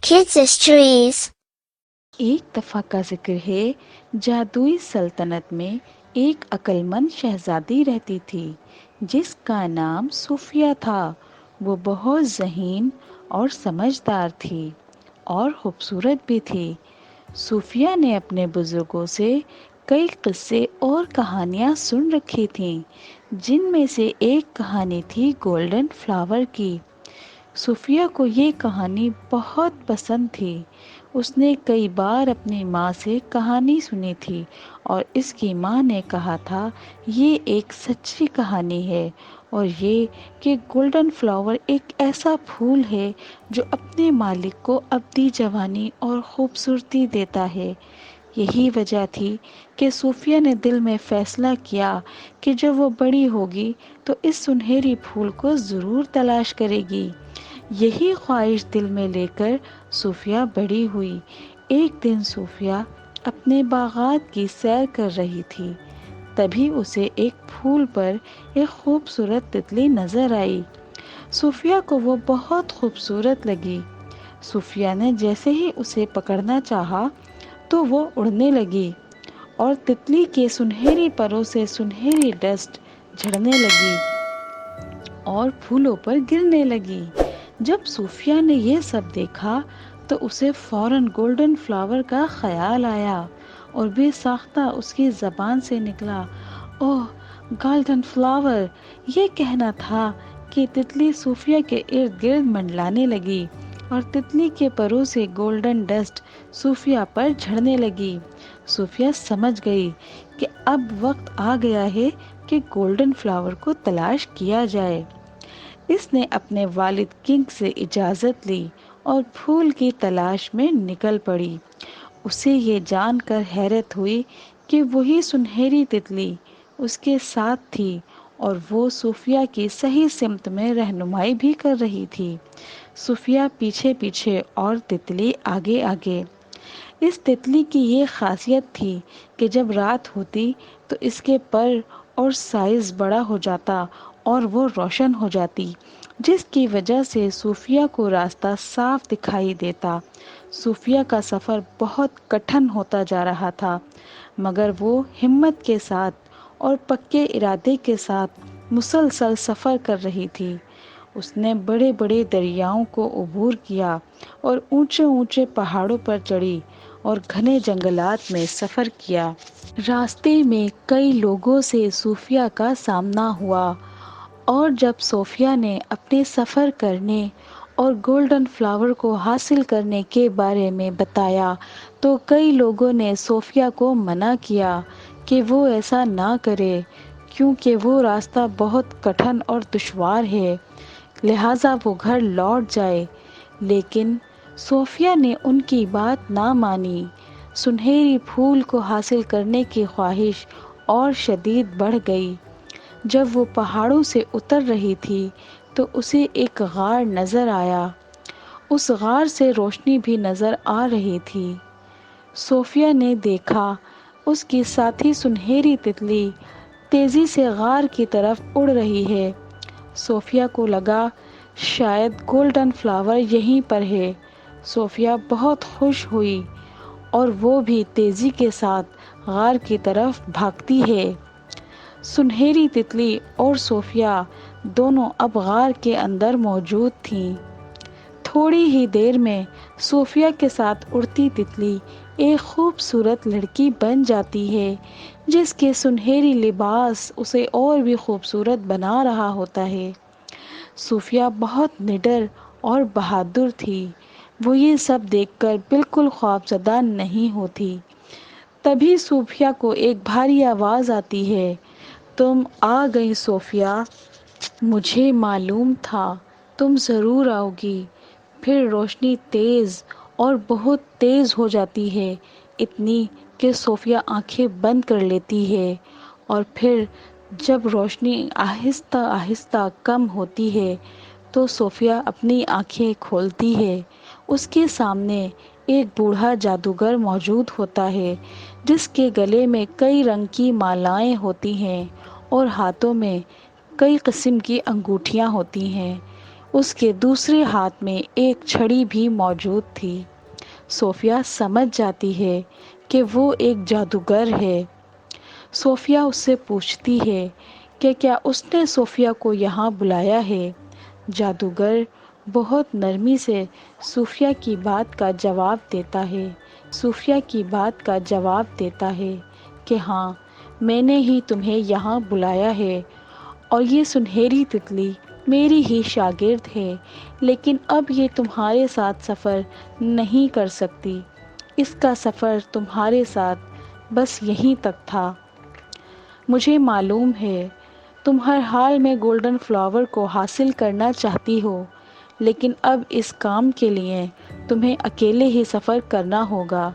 Kids Histories. ایک دفعہ کا ذکر ہے، جادوئی سلطنت میں ایک عقلمند شہزادی رہتی تھی جس کا نام صوفیہ تھا۔ وہ بہت ذہین اور سمجھدار تھی اور خوبصورت بھی تھی۔ صوفیہ نے اپنے بزرگوں سے کئی قصے اور کہانیاں سن رکھی تھیں، جن میں سے ایک کہانی تھی گولڈن فلاور کی۔ صوفیہ کو یہ کہانی بہت پسند تھی۔ اس نے کئی بار اپنی ماں سے کہانی سنی تھی اور اس کی ماں نے کہا تھا یہ ایک سچی کہانی ہے، اور یہ کہ گولڈن فلاور ایک ایسا پھول ہے جو اپنے مالک کو ابدی جوانی اور خوبصورتی دیتا ہے۔ یہی وجہ تھی کہ صوفیہ نے دل میں فیصلہ کیا کہ جب وہ بڑی ہوگی تو اس سنہری پھول کو ضرور تلاش کرے گی۔ یہی خواہش دل میں لے کر صوفیہ بڑی ہوئی۔ ایک دن صوفیہ اپنے باغات کی سیر کر رہی تھی، تبھی اسے ایک پھول پر ایک خوبصورت تتلی نظر آئی۔ صوفیہ کو وہ بہت خوبصورت لگی۔ صوفیہ نے جیسے ہی اسے پکڑنا چاہا تو وہ اڑنے لگی اور تتلی کے سنہری پروں سے سنہری ڈسٹ جھڑنے لگی اور پھولوں پر گرنے لگی۔ جب صوفیہ نے یہ سب دیکھا تو اسے فوراً گولڈن فلاور کا خیال آیا اور بے ساختہ اس کی زبان سے نکلا، اوہ گولڈن فلاور! یہ کہنا تھا کہ تتلی صوفیہ کے ارد گرد منڈلانے لگی اور تتلی کے پروں سے گولڈن ڈسٹ صوفیہ پر جھڑنے لگی۔ صوفیہ سمجھ گئی کہ اب وقت آ گیا ہے کہ گولڈن فلاور کو تلاش کیا جائے۔ اس نے اپنے والد کنگ سے اجازت لی اور پھول کی تلاش میں نکل پڑی۔ اسے یہ جان کر حیرت ہوئی کہ وہی سنہری تتلی اس کے ساتھ تھی اور وہ صوفیہ کی صحیح سمت میں رہنمائی بھی کر رہی تھی۔ صوفیہ پیچھے پیچھے اور تتلی آگے آگے۔ اس تتلی کی یہ خاصیت تھی کہ جب رات ہوتی تو اس کے پر اور سائز بڑا ہو جاتا اور وہ روشن ہو جاتی، جس کی وجہ سے صوفیہ کو راستہ صاف دکھائی دیتا۔ صوفیہ کا سفر بہت کٹھن ہوتا جا رہا تھا، مگر وہ ہمت کے ساتھ اور پکے ارادے کے ساتھ مسلسل سفر کر رہی تھی۔ اس نے بڑے بڑے دریاؤں کو عبور کیا اور اونچے اونچے پہاڑوں پر چڑھی اور گھنے جنگلات میں سفر کیا۔ راستے میں کئی لوگوں سے صوفیہ کا سامنا ہوا، اور جب صوفیہ نے اپنے سفر کرنے اور گولڈن فلاور کو حاصل کرنے کے بارے میں بتایا تو کئی لوگوں نے صوفیہ کو منع کیا کہ وہ ایسا نہ کرے، کیونکہ وہ راستہ بہت کٹھن اور دشوار ہے، لہٰذا وہ گھر لوٹ جائے۔ لیکن صوفیہ نے ان کی بات نہ مانی۔ سنہری پھول کو حاصل کرنے کی خواہش اور شدید بڑھ گئی۔ جب وہ پہاڑوں سے اتر رہی تھی تو اسے ایک غار نظر آیا۔ اس غار سے روشنی بھی نظر آ رہی تھی۔ صوفیہ نے دیکھا اس کی ساتھی سنہری تتلی تیزی سے غار کی طرف اڑ رہی ہے۔ صوفیہ کو لگا شاید گولڈن فلاور یہیں پر ہے۔ صوفیہ بہت خوش ہوئی اور وہ بھی تیزی کے ساتھ غار کی طرف بھاگتی ہے۔ سنہری تتلی اور صوفیہ دونوں اب غار کے اندر موجود تھیں۔ تھوڑی ہی دیر میں صوفیہ کے ساتھ اڑتی تتلی ایک خوبصورت لڑکی بن جاتی ہے، جس کے سنہری لباس اسے اور بھی خوبصورت بنا رہا ہوتا ہے۔ صوفیہ بہت نڈر اور بہادر تھی، وہ یہ سب دیکھ کر بالکل خوفزدہ نہیں ہوتی۔ تبھی صوفیہ کو ایک بھاری آواز آتی ہے، تم آ گئی صوفیہ! مجھے معلوم تھا تم ضرور آؤ گی۔ پھر روشنی تیز اور بہت تیز ہو جاتی ہے، اتنی کہ صوفیہ آنکھیں بند کر لیتی ہے، اور پھر جب روشنی آہستہ آہستہ کم ہوتی ہے تو صوفیہ اپنی آنکھیں کھولتی ہے۔ اس کے سامنے ایک بوڑھا جادوگر موجود ہوتا ہے، جس کے گلے میں کئی رنگ کی مالائیں ہوتی ہیں اور ہاتھوں میں کئی قسم کی انگوٹھیاں ہوتی ہیں۔ اس کے دوسرے ہاتھ میں ایک چھڑی بھی موجود تھی۔ صوفیہ سمجھ جاتی ہے کہ وہ ایک جادوگر ہے۔ صوفیہ اس سے پوچھتی ہے کہ کیا اس نے صوفیہ کو یہاں بلایا ہے؟ جادوگر بہت نرمی سے صوفیہ کی بات کا جواب دیتا ہے کہ ہاں، میں نے ہی تمہیں یہاں بلایا ہے، اور یہ سنہری تتلی میری ہی شاگرد ہے، لیکن اب یہ تمہارے ساتھ سفر نہیں کر سکتی۔ اس کا سفر تمہارے ساتھ بس یہیں تک تھا۔ مجھے معلوم ہے تم ہر حال میں گولڈن فلاور کو حاصل کرنا چاہتی ہو، لیکن اب اس کام کے لیے تمہیں اکیلے ہی سفر کرنا ہوگا۔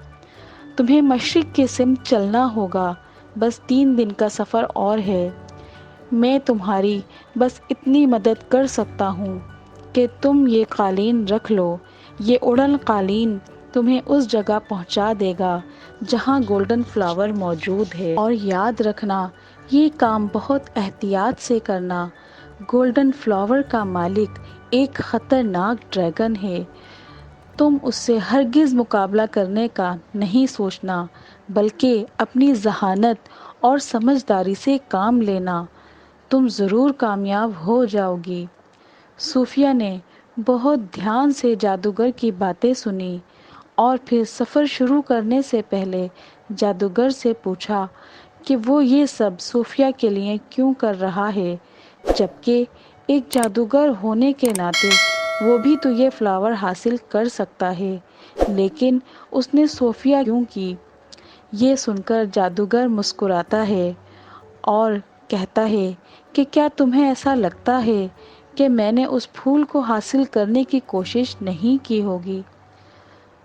تمہیں مشرق کی سمت چلنا ہوگا۔ بس 3 دن کا سفر اور ہے۔ میں تمہاری بس اتنی مدد کر سکتا ہوں کہ تم یہ قالین رکھ لو۔ یہ اڑن قالین تمہیں اس جگہ پہنچا دے گا جہاں گولڈن فلاور موجود ہے، اور یاد رکھنا یہ کام بہت احتیاط سے کرنا۔ گولڈن فلاور کا مالک ایک خطرناک ڈریگن ہے۔ تم اس سے ہرگز مقابلہ کرنے کا نہیں سوچنا، بلکہ اپنی ذہانت اور سمجھداری سے کام لینا۔ تم ضرور کامیاب ہو جاؤ گی۔ صوفیہ نے بہت دھیان سے جادوگر کی باتیں سنی، اور پھر سفر شروع کرنے سے پہلے جادوگر سے پوچھا کہ وہ یہ سب صوفیہ کے لیے کیوں کر رہا ہے، جبکہ ایک جادوگر ہونے کے ناطے وہ بھی تو یہ فلاور حاصل کر سکتا ہے، لیکن اس نے صوفیہ کیوں کی؟ یہ سن کر جادوگر مسکراتا ہے اور کہتا ہے کہ کیا تمہیں ایسا لگتا ہے کہ میں نے اس پھول کو حاصل کرنے کی کوشش نہیں کی ہوگی؟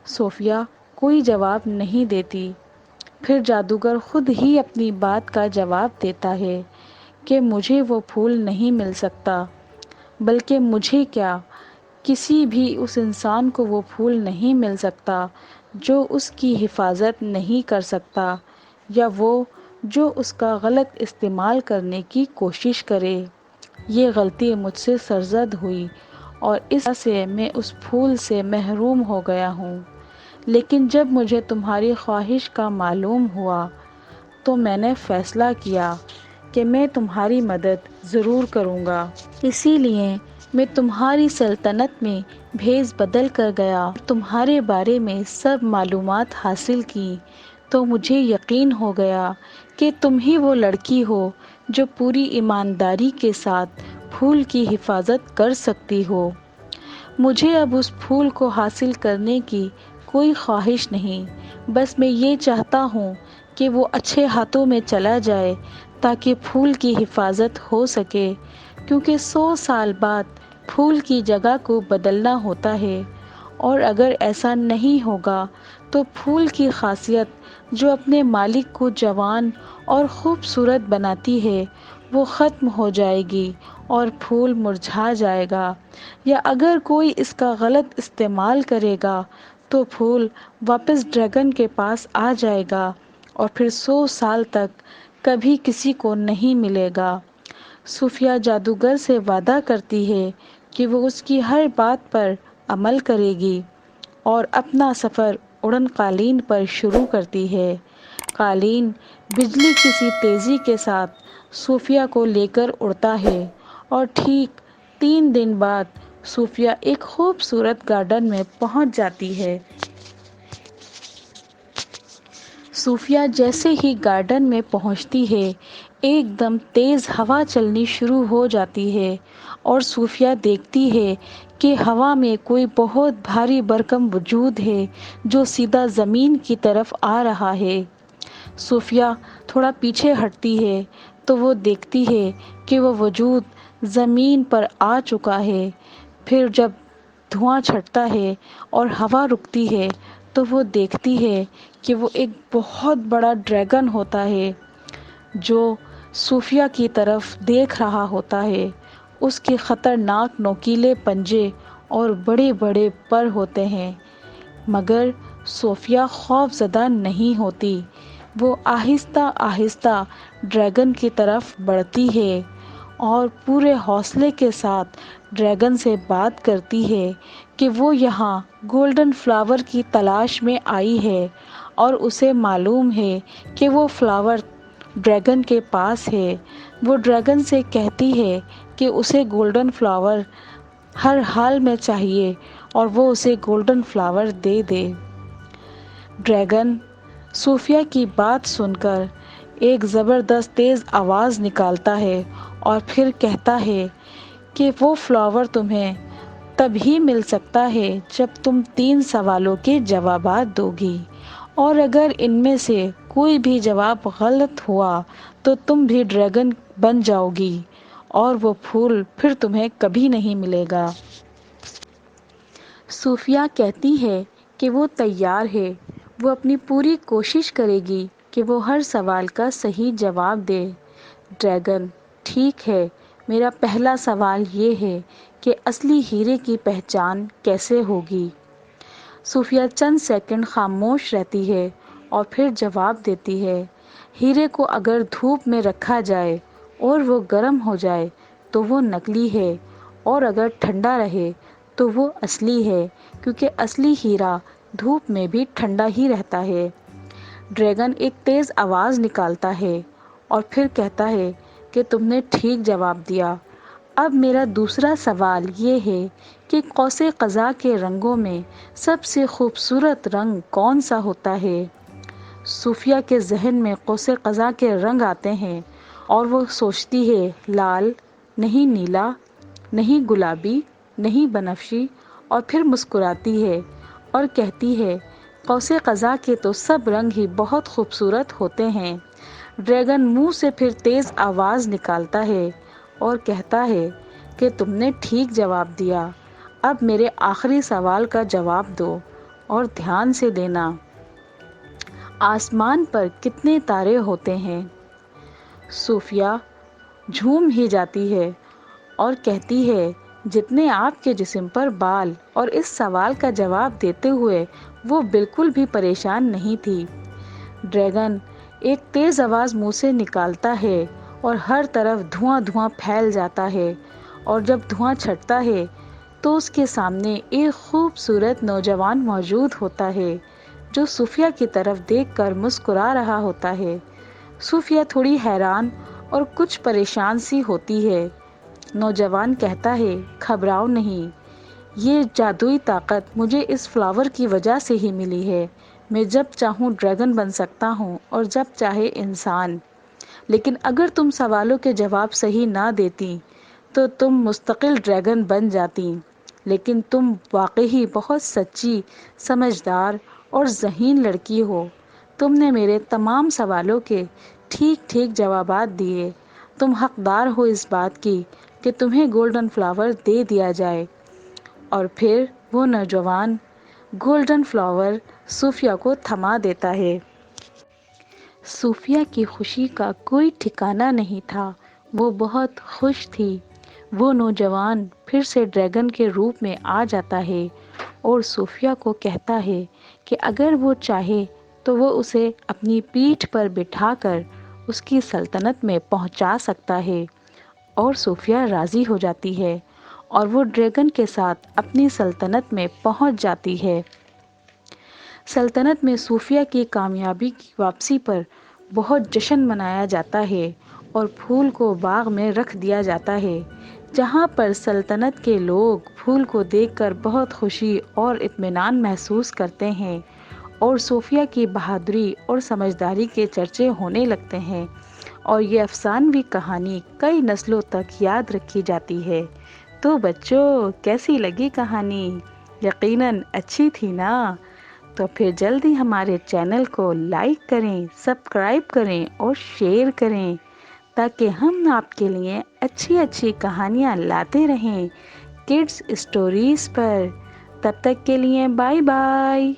صوفیہ کوئی جواب نہیں دیتی۔ پھر جادوگر خود ہی اپنی بات کا جواب دیتا ہے کہ مجھے وہ پھول نہیں مل سکتا، بلکہ مجھے کیا، کسی بھی اس انسان کو وہ پھول نہیں مل سکتا جو اس کی حفاظت نہیں کر سکتا، یا وہ جو اس کا غلط استعمال کرنے کی کوشش کرے۔ یہ غلطی مجھ سے سرزد ہوئی، اور اس وجہ سے میں اس پھول سے محروم ہو گیا ہوں، لیکن جب مجھے تمہاری خواہش کا معلوم ہوا تو میں نے فیصلہ کیا کہ میں تمہاری مدد ضرور کروں گا۔ اسی لیے میں تمہاری سلطنت میں بھیس بدل کر گیا، تمہارے بارے میں سب معلومات حاصل کی، تو مجھے یقین ہو گیا کہ تم ہی وہ لڑکی ہو جو پوری ایمانداری کے ساتھ پھول کی حفاظت کر سکتی ہو۔ مجھے اب اس پھول کو حاصل کرنے کی کوئی خواہش نہیں، بس میں یہ چاہتا ہوں کہ وہ اچھے ہاتھوں میں چلا جائے تاکہ پھول کی حفاظت ہو سکے، کیونکہ 100 سال بعد پھول کی جگہ کو بدلنا ہوتا ہے، اور اگر ایسا نہیں ہوگا تو پھول کی خاصیت جو اپنے مالک کو جوان اور خوبصورت بناتی ہے وہ ختم ہو جائے گی اور پھول مرجھا جائے گا، یا اگر کوئی اس کا غلط استعمال کرے گا تو پھول واپس ڈریگن کے پاس آ جائے گا، اور پھر 100 سال تک کبھی کسی کو نہیں ملے گا۔ صوفیہ جادوگر سے وعدہ کرتی ہے کہ وہ اس کی ہر بات پر عمل کرے گی، اور اپنا سفر اڑن قالین پر شروع کرتی ہے۔ قالین بجلی کی سی تیزی کے ساتھ صوفیہ کو لے کر اڑتا ہے، اور ٹھیک 3 دن بعد صوفیہ ایک خوبصورت گارڈن میں پہنچ جاتی ہے۔ صوفیہ جیسے ہی گارڈن میں پہنچتی ہے، ایک دم تیز ہوا چلنی شروع ہو جاتی ہے، اور صوفیہ دیکھتی ہے کہ ہوا میں کوئی بہت بھاری بھرکم وجود ہے جو سیدھا زمین کی طرف آ رہا ہے۔ صوفیہ تھوڑا پیچھے ہٹتی ہے تو وہ دیکھتی ہے کہ وہ وجود زمین پر آ چکا ہے۔ پھر جب دھواں چھٹتا ہے اور ہوا رکتی ہے تو وہ دیکھتی ہے کہ وہ ایک بہت بڑا ڈریگن ہوتا ہے جو صوفیہ کی طرف دیکھ رہا ہوتا ہے۔ اس کے خطرناک نوکیلے پنجے اور بڑے بڑے پر ہوتے ہیں، مگر صوفیہ خوف زدہ نہیں ہوتی۔ وہ آہستہ آہستہ ڈریگن کی طرف بڑھتی ہے، اور پورے حوصلے کے ساتھ ڈریگن سے بات کرتی ہے کہ وہ یہاں گولڈن فلاور کی تلاش میں آئی ہے اور اسے معلوم ہے کہ وہ فلاور ڈریگن کے پاس ہے۔ وہ ڈریگن سے کہتی ہے کہ اسے گولڈن فلاور ہر حال میں چاہیے اور وہ اسے گولڈن فلاور دے دے۔ ڈریگن صوفیہ کی بات سن کر ایک زبردست تیز آواز نکالتا ہے اور پھر کہتا ہے کہ وہ فلاور تمہیں تب ہی مل سکتا ہے جب تم 3 سوالوں کے جوابات دو گی، اور اگر ان میں سے کوئی بھی جواب غلط ہوا تو تم بھی ڈریگن بن جاؤ گی اور وہ پھول پھر تمہیں کبھی نہیں ملے گا۔ صوفیہ کہتی ہے کہ وہ تیار ہے، وہ اپنی پوری کوشش کرے گی کہ وہ ہر سوال کا صحیح جواب دے۔ ڈریگن: ٹھیک ہے، میرا پہلا سوال یہ ہے کہ اصلی ہیرے کی پہچان کیسے ہوگی؟ صوفیہ چند سیکنڈ خاموش رہتی ہے اور پھر جواب دیتی ہے، ہیرے کو اگر دھوپ میں رکھا جائے اور وہ گرم ہو جائے تو وہ نکلی ہے، اور اگر ٹھنڈا رہے تو وہ اصلی ہے، کیونکہ اصلی ہیرا دھوپ میں بھی ٹھنڈا ہی رہتا ہے۔ ڈریگن ایک تیز آواز نکالتا ہے اور پھر کہتا ہے کہ تم نے ٹھیک جواب دیا۔ اب میرا دوسرا سوال یہ ہے کہ قوس قزح کے رنگوں میں سب سے خوبصورت رنگ کون سا ہوتا ہے؟ صوفیہ کے ذہن میں قوس قزح کے رنگ آتے ہیں اور وہ سوچتی ہے، لال، نہیں نیلا، نہیں گلابی، نہیں بنفشی، اور پھر مسکراتی ہے اور کہتی ہے، قوس قزح کے تو سب رنگ ہی بہت خوبصورت ہوتے ہیں۔ ڈریگن منہ سے پھر تیز آواز نکالتا ہے اور کہتا ہے کہ تم نے ٹھیک جواب دیا۔ اب میرے آخری سوال کا جواب دو اور دھیان سے دینا۔ آسمان پر کتنے تارے ہوتے ہیں؟ صوفیہ جھوم ہی جاتی ہے اور کہتی ہے، جتنے آپ کے جسم پر بال، اور اس سوال کا جواب دیتے ہوئے وہ بالکل بھی پریشان نہیں تھی۔ ڈریگن ایک تیز آواز منہ سے نکالتا ہے اور ہر طرف دھواں دھواں پھیل جاتا ہے، اور جب دھواں چھٹتا ہے تو اس کے سامنے ایک خوبصورت نوجوان موجود ہوتا ہے جو صوفیہ کی طرف دیکھ کر مسکرا رہا ہوتا ہے۔ صوفیہ تھوڑی حیران اور کچھ پریشان سی ہوتی ہے۔ نوجوان کہتا ہے، گھبراؤ نہیں، یہ جادوئی طاقت مجھے اس فلاور کی وجہ سے ہی ملی ہے۔ میں جب چاہوں ڈریگن بن سکتا ہوں اور جب چاہے انسان۔ لیکن اگر تم سوالوں کے جواب صحیح نہ دیتی تو تم مستقل ڈریگن بن جاتی۔ لیکن تم واقعی بہت سچی، سمجھدار اور ذہین لڑکی ہو۔ تم نے میرے تمام سوالوں کے ٹھیک ٹھیک جوابات دیے۔ تم حقدار ہو اس بات کی کہ تمہیں گولڈن فلاور دے دیا جائے۔ اور پھر وہ نوجوان گولڈن فلاور صوفیہ کو تھما دیتا ہے۔ صوفیہ کی خوشی کا کوئی ٹھکانہ نہیں تھا، وہ بہت خوش تھی۔ وہ نوجوان پھر سے ڈریگن کے روپ میں آ جاتا ہے اور صوفیہ کو کہتا ہے کہ اگر وہ چاہے تو وہ اسے اپنی پیٹھ پر بٹھا کر اس کی سلطنت میں پہنچا سکتا ہے، اور صوفیہ راضی ہو جاتی ہے اور وہ ڈریگن کے ساتھ اپنی سلطنت میں پہنچ جاتی ہے۔ سلطنت میں صوفیہ کی کامیابی کی واپسی پر بہت جشن منایا جاتا ہے اور پھول کو باغ میں رکھ دیا جاتا ہے، جہاں پر سلطنت کے لوگ پھول کو دیکھ کر بہت خوشی اور اطمینان محسوس کرتے ہیں، اور صوفیہ کی بہادری اور سمجھداری کے چرچے ہونے لگتے ہیں، اور یہ افسانوی کہانی کئی نسلوں تک یاد رکھی جاتی ہے۔ تو بچوں، کیسی لگی کہانی؟ یقیناً اچھی تھی نا؟ تو پھر جلدی ہمارے چینل کو لائک کریں، سبسکرائب کریں اور شیئر کریں، تاکہ ہم آپ کے لیے اچھی اچھی کہانیاں لاتے رہیں کڈس اسٹوریز پر۔ تب تک کے لیے بائے بائے۔